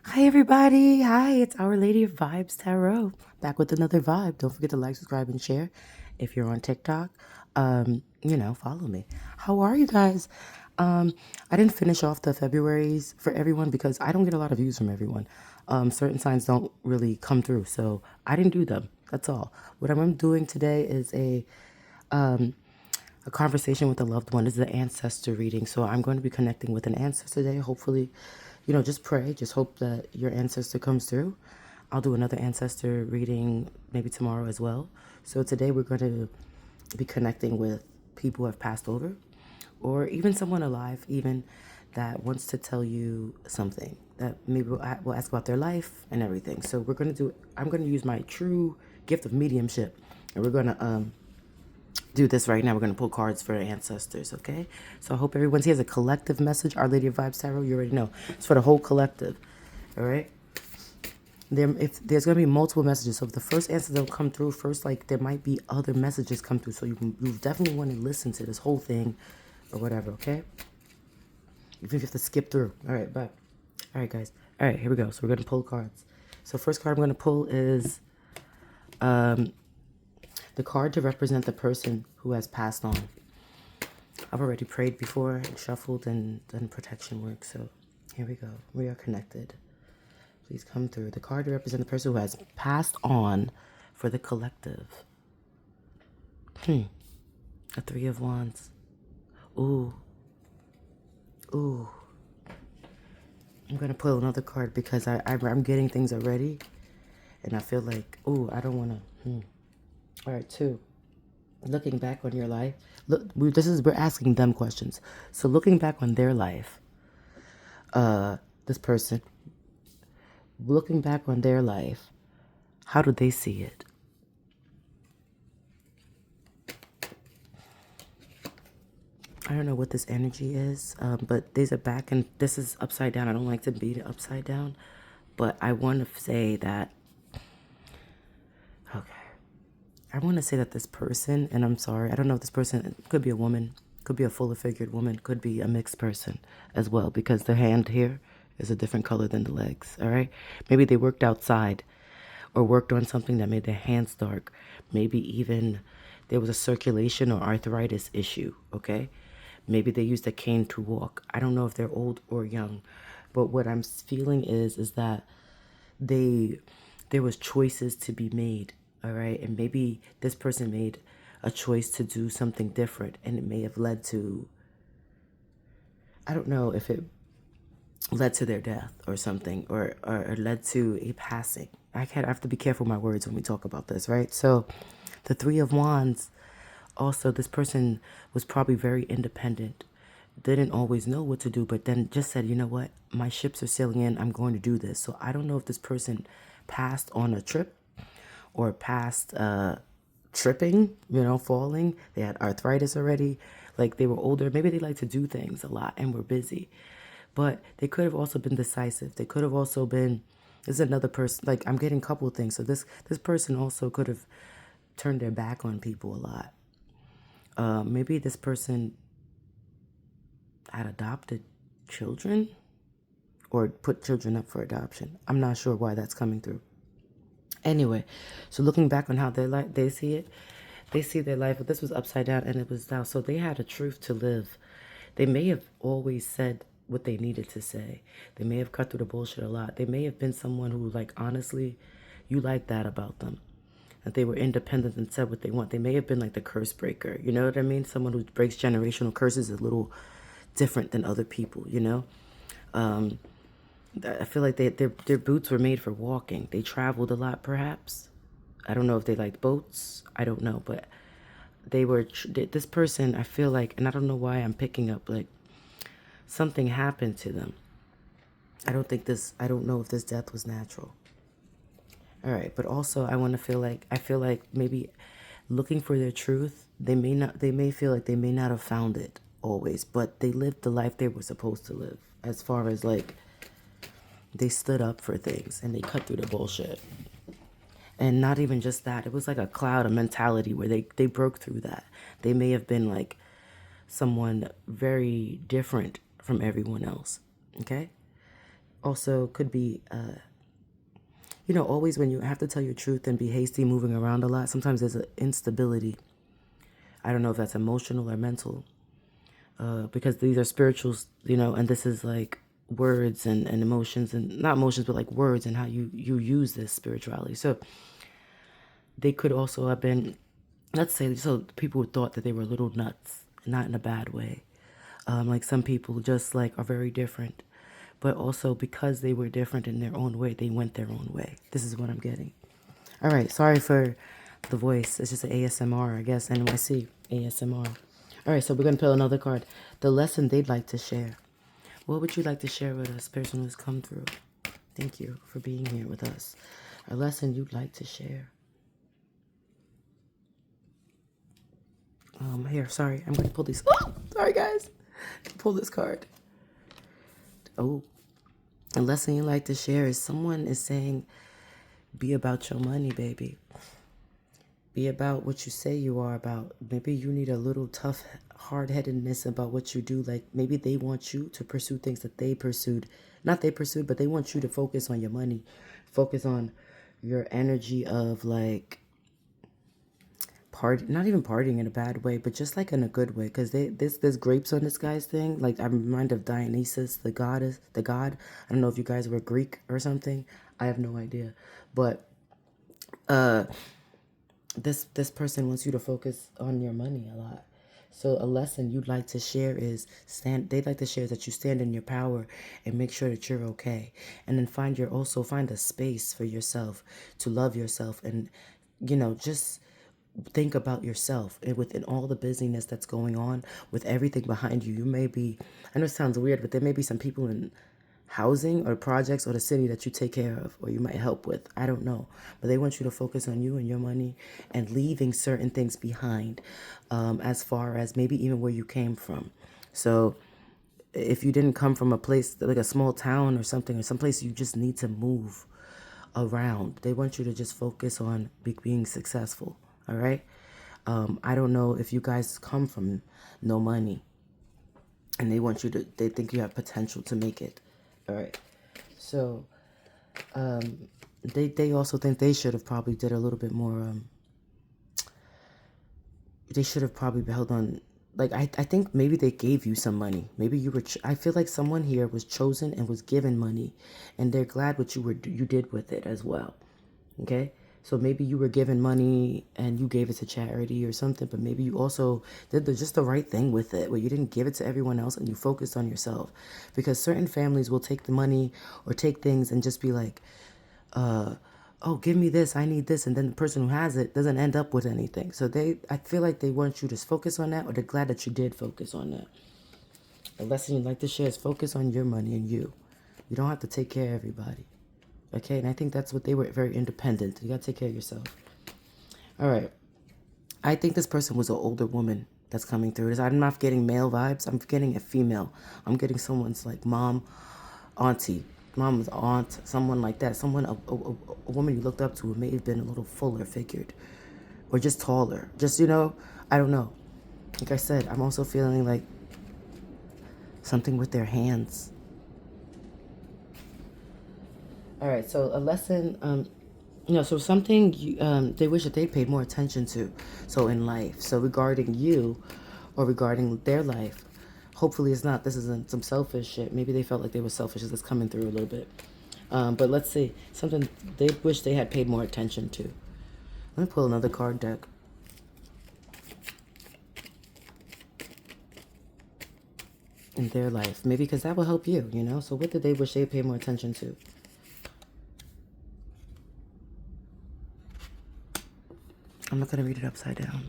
Hi, everybody. Hi, it's Our Lady of Vibes Tarot. Back with another vibe. Don't forget to like, subscribe, and share. If you're on TikTok, follow me. How are you guys? I didn't finish off the February's for everyone because I don't get a lot of views from everyone. Certain signs don't really come through, so I didn't do them. That's all. What I'm doing today is a conversation with a loved one. This is the ancestor reading. So I'm going to be connecting with an ancestor today. Hopefully, just pray. Just hope that your ancestor comes through. I'll do another ancestor reading maybe tomorrow as well. So today we're going to be connecting with people who have passed over or even someone alive, even that wants to tell you something that maybe we'll ask about their life and everything. So I'm going to use my true gift of mediumship and we're going to do this right now. We're going to pull cards for ancestors, okay? So I hope everyone's here. As a collective message. Our Lady of Vibes Tarot, you already know. It's for the whole collective, all right? If there's going to be multiple messages. So if the first answer don't come through first, like there might be other messages come through. So you definitely want to listen to this whole thing or whatever, okay? Even if you have to skip through. All right, bye. All right, guys. All right, here we go. So we're going to pull cards. So first card I'm going to pull is the card to represent the person who has passed on. I've already prayed before and shuffled and done protection work. So here we go. We are connected. Please come through. The card to represent the person who has passed on for the collective. A Three of Wands. Ooh. Ooh. I'm going to pull another card because I'm getting things already. And I feel like, ooh, I don't want to. All right, two. Looking back on your life. We're asking them questions. So looking back on their life, this person, looking back on their life, how do they see it? I don't know what this energy is, but these are back and this is upside down. I don't like to beat it upside down, but I want to say that, okay. I want to say that this person, and I'm sorry, I don't know if this person could be a woman, could be a fuller figured woman, could be a mixed person as well, because the hand here is a different color than the legs, all right? Maybe they worked outside or worked on something that made their hands dark. Maybe even there was a circulation or arthritis issue, okay? Maybe they used a cane to walk. I don't know if they're old or young, but what I'm feeling is that there was choices to be made, all right? And maybe this person made a choice to do something different and it may have led to, I don't know if it led to their death or something or led to a passing. I have to be careful with my words when we talk about this, right? So the Three of Wands, also this person was probably very independent, didn't always know what to do, but then just said, you know what, my ships are sailing in, I'm going to do this. So I don't know if this person passed on a trip or passed tripping, falling. They had arthritis already, like they were older. Maybe they like to do things a lot and were busy, but they could have also been decisive. They could have also been, this is another person, like I'm getting a couple of things. So this person also could have turned their back on people a lot. Maybe this person had adopted children or put children up for adoption. I'm not sure why that's coming through. Anyway, so looking back on how they see it, they see their life, but this was upside down and it was down. So they had a truth to live. They may have always said what they needed to say. They may have cut through the bullshit a lot. They may have been someone who, like, honestly, you like that about them. That they were independent and said what they want. They may have been like the curse breaker. You know what I mean? Someone who breaks generational curses is a little different than other people, I feel like their boots were made for walking. They traveled a lot, perhaps. I don't know if they liked boats. I don't know, but this person, I feel like, and I don't know why I'm picking up, like, something happened to them. I don't know if this death was natural. All right, but also I feel like maybe looking for their truth, they may feel like they may not have found it always, but they lived the life they were supposed to live, as far as, like, they stood up for things and they cut through the bullshit. And not even just that, it was like a cloud of mentality where they broke through that. They may have been like someone very different from everyone else, okay? Also could be, you know, always when you have to tell your truth and be hasty moving around a lot, sometimes there's an instability. I don't know if that's emotional or mental, because these are spirituals, you know, and this is like words and emotions, and not emotions, but like words and how you use this spirituality. So they could also have been, let's say, so people thought that they were little nuts, not in a bad way. Like some people just like are very different, but also because they were different in their own way, they went their own way. This is what I'm getting. All right, sorry for the voice. It's just an ASMR, I guess. NYC ASMR. All right, so we're gonna pull another card. The lesson they'd like to share. What would you like to share with us, person who's come through? Thank you for being here with us. A lesson you'd like to share. Here, sorry, I'm gonna pull these. Oh, sorry, guys. Pull this card. Oh, a lesson you'd like to share is someone is saying, be about your money, baby. Be about what you say you are about. Maybe you need a little tough hard-headedness about what you do. Like maybe they want you to pursue things that they pursued. Not they pursued, but they want you to focus on your money. Focus on your energy of like not even partying in a bad way, but just like in a good way. Because there's grapes on this guy's thing. Like I'm reminded of Dionysus, the goddess, the god. I don't know if you guys were Greek or something. I have no idea. But this person wants you to focus on your money a lot. So a lesson you'd like to share is they'd like to share that you stand in your power and make sure that you're okay. And then find a space for yourself to love yourself and, you know, just think about yourself. And within all the busyness that's going on with everything behind you, you may be, I know it sounds weird, but there may be some people in housing or projects or the city that you take care of or you might help with. I don't know. But they want you to focus on you and your money and leaving certain things behind, as far as maybe even where you came from. So if you didn't come from a place like a small town or something, or someplace you just need to move around, they want you to just focus on being successful. All right. I don't know if you guys come from no money and they think you have potential to make it. All right. So they also think they should have probably did a little bit more. They should have probably held on. Like I think maybe they gave you some money. Maybe you were. I feel like someone here was chosen and was given money, and they're glad what you did with it as well. Okay. So maybe you were given money and you gave it to charity or something, but maybe you also did just the right thing with it, where you didn't give it to everyone else and you focused on yourself. Because certain families will take the money or take things and just be like, oh, give me this, I need this. And then the person who has it doesn't end up with anything. So I feel like they want you to focus on that, or they're glad that you did focus on that. The lesson you'd like to share is focus on your money and you. You don't have to take care of everybody. Okay, and I think that's what they were, very independent. You gotta take care of yourself. All right. I think this person was an older woman that's coming through. I'm not getting male vibes. I'm getting a female. I'm getting someone's like mom, auntie, mom's aunt, someone like that. Someone, a woman you looked up to who may have been a little fuller figured or just taller. Just, you know, I don't know. Like I said, I'm also feeling like something with their hands. All right, so a lesson, so something they wish that they paid more attention to. So in life, so regarding you or regarding their life, hopefully this isn't some selfish shit. Maybe they felt like they were selfish. It's coming through a little bit. But let's see, something they wish they had paid more attention to. Let me pull another card deck. In their life, maybe because that will help you, you know? So what did they wish they paid more attention to? I'm not going to read it upside down.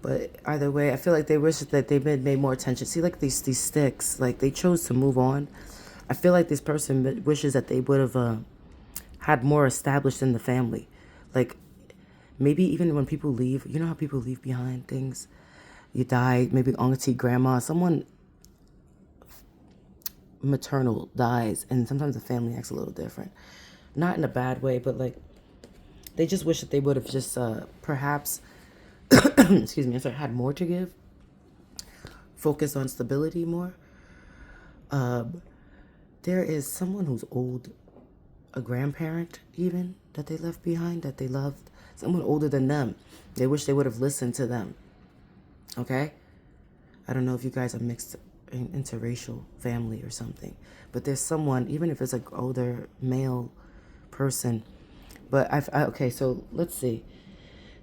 But either way, I feel like they wish that they made more attention. See, like these sticks, like they chose to move on. I feel like this person wishes that they would have had more established in the family. Like maybe even when people leave, you know how people leave behind things? You die, maybe auntie, grandma, someone maternal dies, and sometimes the family acts a little different. Not in a bad way, but like they just wish that they would have just perhaps excuse me, if I had more to give, focus on stability more. there is someone who's old, a grandparent even, that they left behind, that they loved, someone older than them. They wish they would have listened to them. Okay? I don't know if you guys are mixed interracial family or something, but there's someone, even if it's an older male person, but okay, so let's see.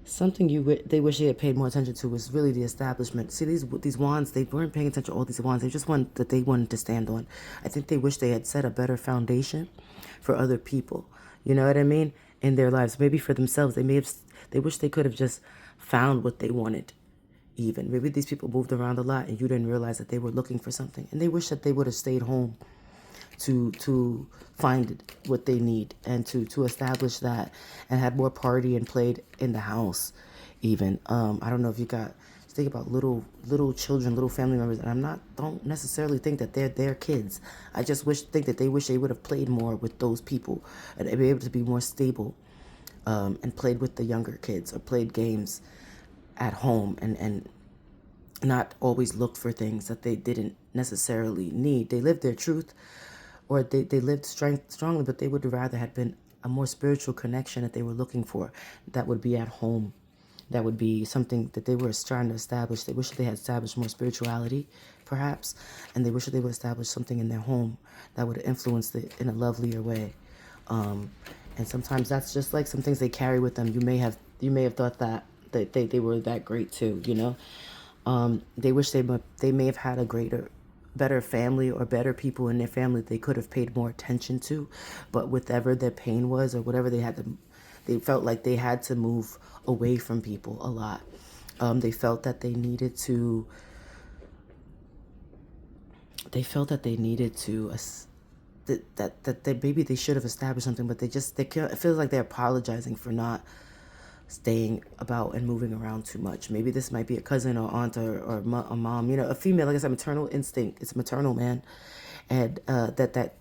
Something they wish they had paid more attention to was really the establishment. See, these wands, they weren't paying attention to all these wands. They just wanted that they wanted to stand on. I think they wish they had set a better foundation for other people. You know what I mean? In their lives, maybe for themselves. They wish they could have just found what they wanted. Even maybe these people moved around a lot, and you didn't realize that they were looking for something, and they wish that they would have stayed home to find what they need and to establish that, and had more party and played in the house even. I don't know if you got, think about little children, little family members, and don't necessarily think that they're their kids. I just think that they wish they would have played more with those people and be able to be more stable, and played with the younger kids or played games at home, and not always looked for things that they didn't necessarily need. They lived their truth, or they lived strongly, but they would rather had been a more spiritual connection that they were looking for, that would be at home. That would be something that they were trying to establish. They wish they had established more spirituality, perhaps, and they wish that they would establish something in their home that would influence it in a lovelier way. And sometimes that's just like some things they carry with them. You may have thought that they were that great too, you know. They wish they may have had a better family or better people in their family they could have paid more attention to, but whatever their pain was or whatever they felt like they had to move away from people a lot. They felt that they needed to. That maybe they should have established something, but it feels like they're apologizing for not staying about and moving around too much. Maybe this might be a cousin or aunt or a mom, you know, a female. Like I said, maternal instinct. It's maternal, man, and that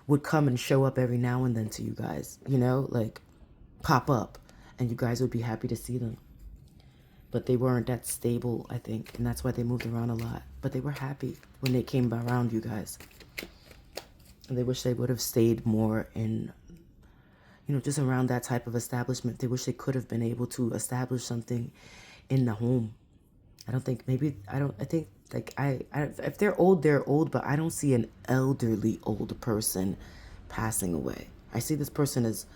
would come and show up every now and then to you guys, you know, like pop up, and you guys would be happy to see them. But they weren't that stable, I think, and that's why they moved around a lot. But they were happy when they came around you guys. And they wish they would have stayed more in, you know, just around that type of establishment. They wish they could have been able to establish something in the home. I think like if they're old, but I don't see an elderly old person passing away. I see this person as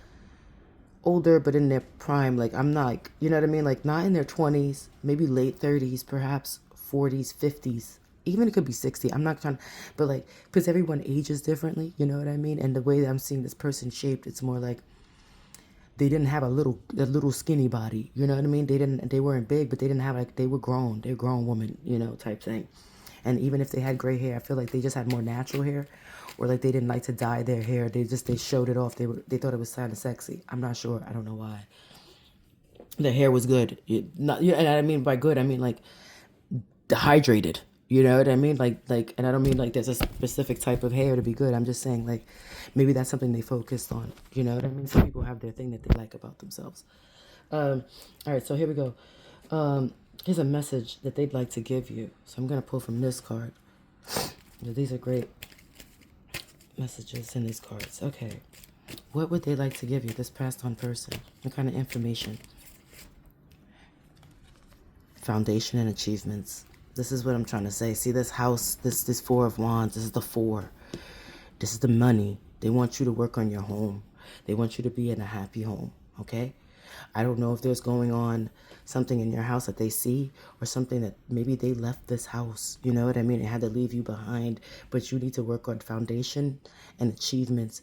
older, but in their prime. Like, I'm not, like, you know what I mean? Like, not in their 20s, maybe late 30s, perhaps 40s, 50s. Even it could be 60. I'm not trying, but like, because everyone ages differently, you know what I mean? And the way that I'm seeing this person shaped, it's more like they didn't have a little skinny body, you know what I mean? They weren't big, but they didn't have, like, they were grown. They're grown woman, you know, type thing. And even if they had gray hair, I feel like they just had more natural hair, or like they didn't like to dye their hair. They showed it off. They thought it was kind of sexy. I'm not sure. I don't know why. Their hair was good. And I mean by good, I mean like dehydrated. You know what I mean? Like, and I don't mean like there's a specific type of hair to be good. I'm just saying, like, maybe that's something they focused on. You know what I mean? Some people have their thing that they like about themselves. All right, so here we go. Here's a message that they'd like to give you. So I'm going to pull from this card. These are great messages in these cards. Okay. What would they like to give you, this passed on person? What kind of information? Foundation and achievements. This is what I'm trying to say. See this house, this Four of Wands, this is the four. This is the money. They want you to work on your home. They want you to be in a happy home, okay? I don't know if there's going on something in your house that they see, or something that maybe they left this house, you know what I mean? It had to leave you behind, but you need to work on foundation and achievements.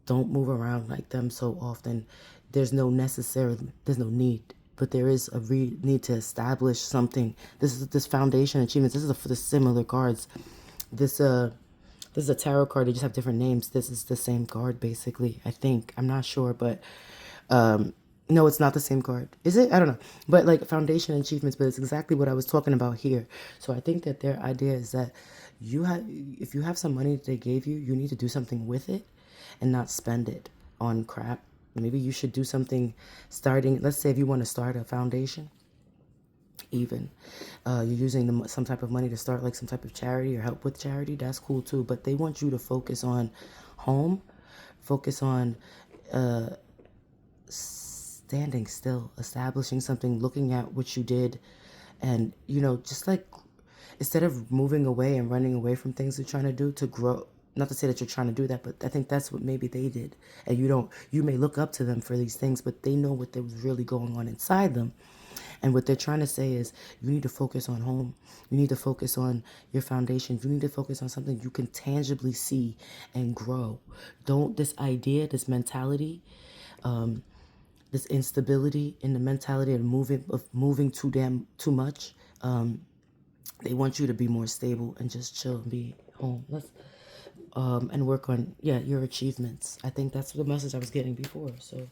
Don't move around like them so often. There's no need, but there is a need to establish something. This foundation achievements. This is for the similar cards. This is a tarot card. They just have different names. This is the same card, basically. I think. I'm not sure, but no, it's not the same card. Is it? I don't know. But like foundation and achievements, but it's exactly what I was talking about here. So I think that their idea is that if you have some money that they gave you, you need to do something with it and not spend it on crap. Maybe you should do something starting. Let's say if you want to start a foundation, even. You're using some type of money to start like some type of charity or help with charity. That's cool too. But they want you to focus on home, focus on standing still, establishing something, looking at what you did, and, you know, just like, instead of moving away and running away from things you're trying to do to grow. Not to say that you're trying to do that, but I think that's what maybe they did. And you may look up to them for these things, but they know what was really going on inside them. And what they're trying to say is, you need to focus on home. You need to focus on your foundation. You need to focus on something you can tangibly see and grow. Don't, this idea, this mentality, this instability in the mentality of moving too much. They want you to be more stable and just chill and be home. And work on, your achievements. I think that's the message I was getting before. So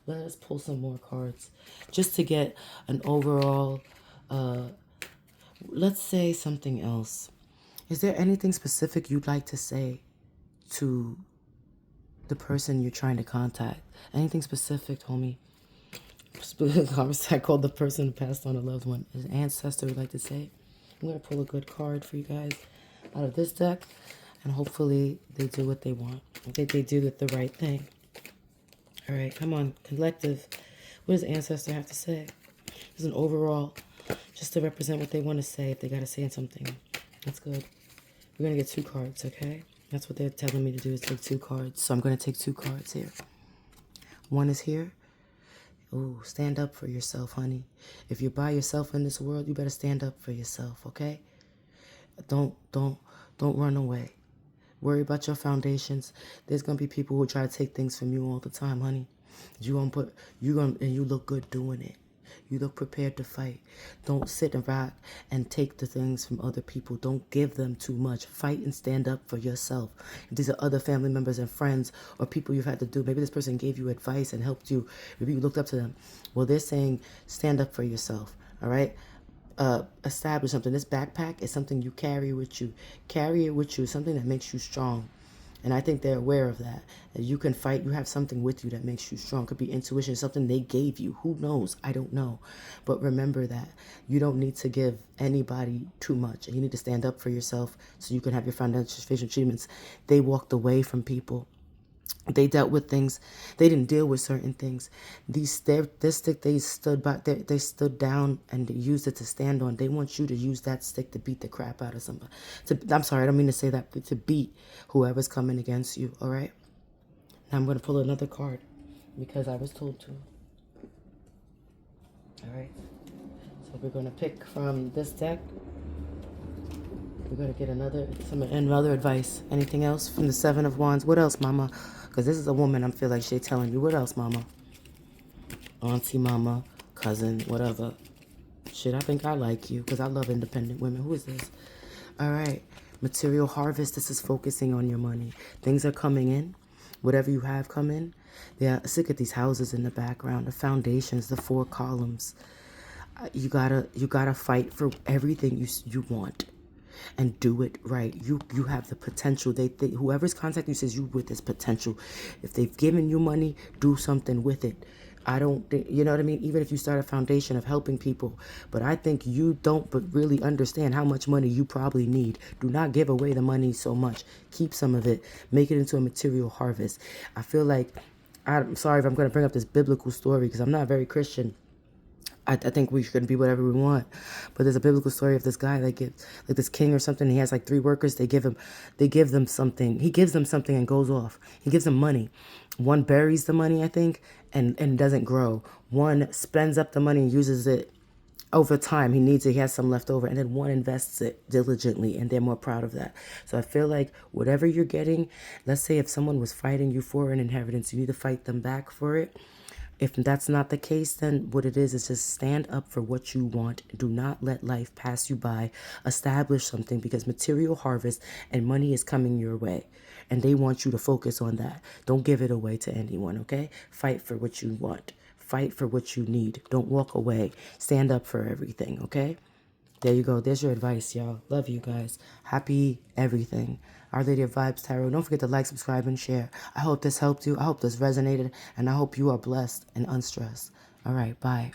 let us pull some more cards just to get an overall, let's say something else. Is there anything specific you'd like to say to the person you're trying to contact? Anything specific, homie? I called the person who passed on a loved one. Is an ancestor would like to say? I'm going to pull a good card for you guys out of this deck. And hopefully they do what they want. I think they do the right thing. All right, come on, collective. What does Ancestor have to say? This is an overall, just to represent what they want to say, if they got to say something. That's good. We're going to get 2 cards, okay? That's what they're telling me to do, is take 2 cards. So I'm going to take 2 cards here. One is here. Ooh, stand up for yourself, honey. If you're by yourself in this world, you better stand up for yourself, okay? Don't run away. Worry about your foundations. There's gonna be people who try to take things from you all the time, honey. And you look good doing it. You look prepared to fight. Don't sit and rock and take the things from other people. Don't give them too much. Fight and stand up for yourself. If these are other family members and friends or people you've had to do, maybe this person gave you advice and helped you. Maybe you looked up to them. Well, they're saying stand up for yourself. All right. Establish something. This backpack is something you carry with you. Carry it with you. Something that makes you strong. And I think they're aware of that. That you can fight. You have something with you that makes you strong. Could be intuition, something they gave you. Who knows? I don't know. But remember that you don't need to give anybody too much. And you need to stand up for yourself so you can have your foundation achievements. They walked away from people. They dealt with things. They didn't deal with certain things. This stick, they stood down and they used it to stand on. They want you to use that stick to beat the crap out of somebody. I'm sorry, I don't mean to say that, but to beat whoever's coming against you, all right? Now I'm going to pull another card because I was told to. All right. So we're going to pick from this deck. We're going to get another advice. Anything else from the 7 of Wands? What else, mama? Because this is a woman, I feel like she's telling you. What else, mama? Auntie, mama, cousin, whatever. Shit, I think I like you because I love independent women. Who is this? All right. Material harvest. This is focusing on your money. Things are coming in. Whatever you have come in. Yeah, look at these houses in the background. The foundations, the 4 columns. You gotta fight for everything you want. And do it right. You have the potential. Whoever's contacting you says you with this potential. If they've given you money, do something with it. I don't think, you know what I mean? Even if you start a foundation of helping people. But I think you don't but really understand how much money you probably need. Do not give away the money so much. Keep some of it. Make it into a material harvest. I feel like, I'm sorry if I'm going to bring up this biblical story because I'm not very Christian. I think we should be whatever we want. But there's a biblical story of this guy that gives, like this king or something. He has like 3 workers. They give them something. He gives them something and goes off. He gives them money. One buries the money, I think, and doesn't grow. One spends up the money and uses it over time. He needs it. He has some left over. And then one invests it diligently, and they're more proud of that. So I feel like whatever you're getting, let's say if someone was fighting you for an inheritance, you need to fight them back for it. If that's not the case, then what it is just stand up for what you want. Do not let life pass you by. Establish something because material harvest and money is coming your way. And they want you to focus on that. Don't give it away to anyone, okay? Fight for what you want. Fight for what you need. Don't walk away. Stand up for everything, okay? There you go. There's your advice, y'all. Love you guys. Happy everything. Our Lady of Vibes Tarot. Don't forget to like, subscribe, and share. I hope this helped you. I hope this resonated. And I hope you are blessed and unstressed. All right. Bye.